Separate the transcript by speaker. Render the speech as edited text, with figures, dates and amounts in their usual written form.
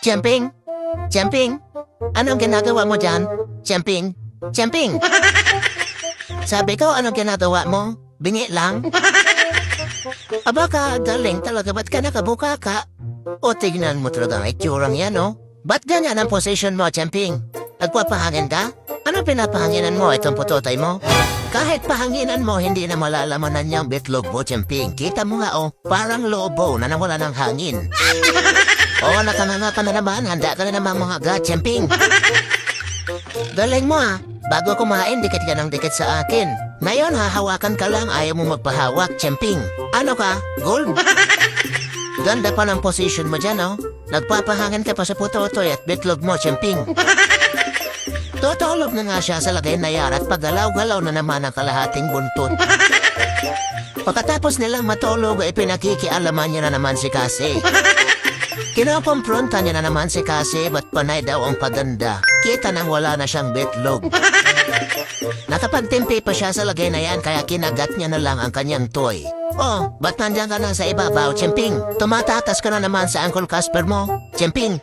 Speaker 1: Champing? Champing? Anong ginagawa mo dyan? Champing? Champing? Sabi ko, anong ginagawa mo? Bingi lang? Aba ka, galing talaga, ba't ka nakabuka ka? O tignan mo talaga ang itsurang yan, no? Ba't ganyan ang position mo, Champing? Nagpapahangin ka? Ano pinapahanginan mo itong putotay mo? Kahit pahanginan mo, hindi na malalamanan niyang bitlog mo, Champing. Kita mo nga, oh, parang lobo na nawala ng hangin. Oo, nakanganga ka na naman. Handa ka na naman mga Champing. Galing mo, ah. Bago kumain, dikit ka ng dikit sa akin. Ngayon, hahawakan ka lang, ayaw mo magpahawak, Champing. Ano ka? Gold? Ganda pa ng position mo dyan, oh. Nagpapahangin ka pa sa putotoy at bitlog mo, Champing. Tutulog na nga siya sa lagay na yara at paggalaw-galaw na naman ang kalahating buntot. Pagkatapos nilang matulog ay pinakikialaman niya na naman si Cassie. Kinokompronta niya na naman si Cassie ba't panay daw ang paganda. Kita nang wala na siyang bitlog. Nakapagtimpi pa siya sa lagay na yan kaya kinagat niya na lang ang kanyang toy. Oh, ba't nandiyan ka na sa ibabaw, Champing? Tumatatas ka na naman sa Uncle Casper mo, Champing.